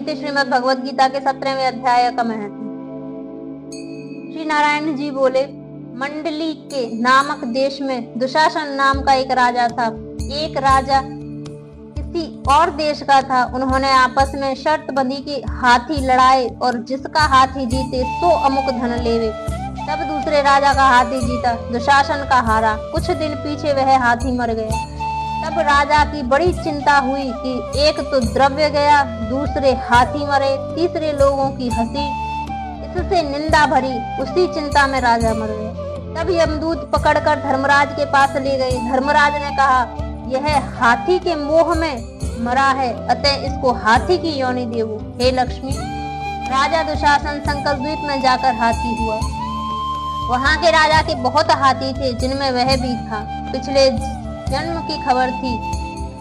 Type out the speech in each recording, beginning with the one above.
थे श्रीमद् भगवद गीता के 17वें अध्याय का महत्व। श्री नारायण जी बोले, मंडली के नामक देश में दुशासन नाम का एक राजा था। एक राजा किसी और देश का था। उन्होंने आपस में शर्त बंधी कि हाथी लड़ाए और जिसका हाथी जीते सो अमुक धन लेवे। तब दूसरे राजा का हाथी जीता, दुशासन का हारा। कुछ दिन पीछे वह हाथी मर गया। तब राजा की बड़ी चिंता हुई कि एक तो द्रव्य गया, दूसरे हाथी मरे, तीसरे लोगों की हंसी, इससे निंदा भरी। उसी चिंता में राजा मर गया। तब यमदूत पकड़कर धर्मराज के पास ले गए। धर्मराज ने कहा, यह हाथी के मोह में मरा है, अतः इसको हाथी की योनि देवो। हे लक्ष्मी। राजा दुशासन संकल द्वीप में जाकर हाथी हुआ। वहां के राजा के बहुत हाथी थे, जिनमें वह भी था। पिछले जन्म की खबर थी।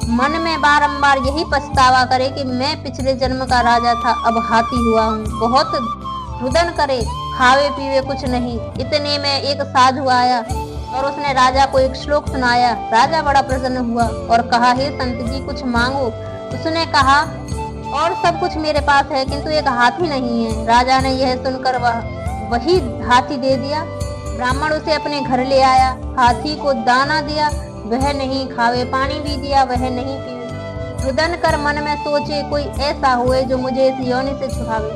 मन में बारंबार यही पछतावा करे कि मैं पिछले जन्म का राजा था, अब हाथी हुआ हूँ। बहुत रुदन करे, खावे पीवे कुछ नहीं। इतने में एक साधु आया और उसने राजा को एक श्लोक सुनाया। राजा बड़ा प्रसन्न हुआ और कहा, हे संत जी कुछ मांगो। उसने कहा, और सब कुछ मेरे पास है, किंतु एक हाथी नहीं है। राजा ने यह सुनकर वही हाथी दे दिया। ब्राह्मण उसे अपने घर ले आया, हाथी को दाना दिया, वह नहीं खावे, पानी भी दिया, वह नहीं पीवे। रुदन कर मन में सोचे, कोई ऐसा हुए जो मुझे इस योनि से छुड़ावे।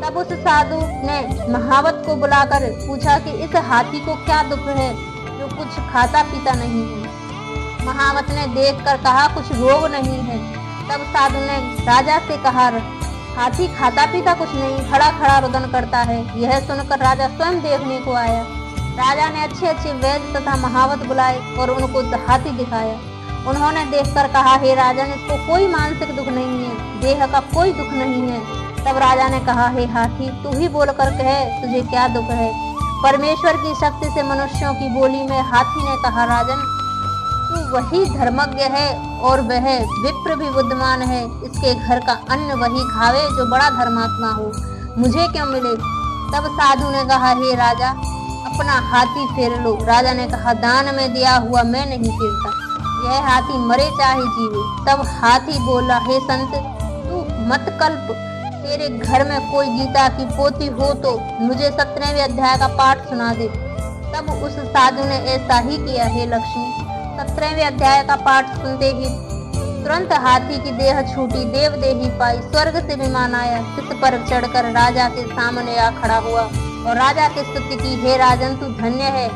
तब उस साधु ने महावत को बुलाकर पूछा कि इस हाथी को क्या दुख है जो कुछ खाता पीता नहीं है। महावत ने देखकर कहा, कुछ रोग नहीं है। तब साधु ने राजा से कहा, हाथी खाता पीता कुछ नहीं, खड़ा खड़ा रुदन करता है। यह सुनकर राजा स्वयं देखने को आया। राजा ने अच्छे अच्छे वैद्य तथा महावत बुलाए और उनको हाथी दिखाया। उन्होंने देखकर कहा, हे राजन, इसको कोई मानसिक दुख नहीं है, देह का कोई दुख नहीं है। तब राजा ने कहा, हे हाथी, तू ही बोलकर कह, तुझे क्या दुख है। परमेश्वर की शक्ति से मनुष्यों की बोली में हाथी ने कहा, राजन, तू वही धर्मज्ञ है और वह विप्र भी बुद्धिमान है। इसके घर का अन्न वही खावे जो बड़ा धर्मात्मा हो, मुझे क्यों मिले। तब साधु ने कहा, हे राजा, अपना हाथी फेर लो। राजा ने कहा, दान में दिया हुआ मैं नहीं फेरता, यह हाथी मरे चाहे जीवे। तब हाथी बोला, हे संत, तू मत कल्प, तेरे घर में कोई गीता की पोथी हो तो मुझे 17वें अध्याय का पाठ सुना दे। तब उस साधु ने ऐसा ही किया। हे लक्ष्मी। 17वें अध्याय का पाठ सुनते ही तुरंत हाथी की देह छूटी, देव देही पाई, स्वर्ग से विमान आया, चित पर चढ़कर राजा के सामने आ खड़ा हुआ और राजा की स्तुति की। हे राजन, तू धन्य है,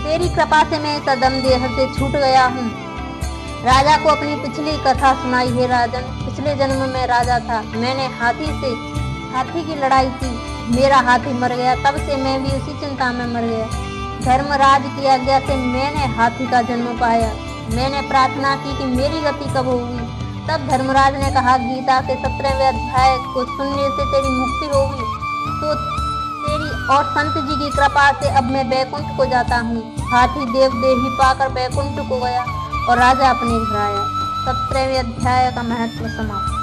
तेरी कृपा से मैं इस अदम देह से छूट गया हूँ। राजा को अपनी पिछली कथा सुनाई। हे राजन, पिछले जन्म में राजा था, मैंने हाथी की लड़ाई की, मेरा हाथी मर गया, तब से मैं भी उसी चिंता में मर गया। धर्मराज की आज्ञा से मैंने हाथी का जन्म पाया। मैंने प्रार्थना की कि मेरी गति कब होगी। तब धर्मराज ने कहा, गीता के 17वें अध्याय को सुनने से तेरी मुक्ति होगी। तो तेरी और संत जी की कृपा से अब मैं बैकुंठ को जाता हूँ। हाथी देव देही पाकर बैकुंठ को गया और राजा अपने घर आया। 17वें अध्याय का महत्व समाप्त।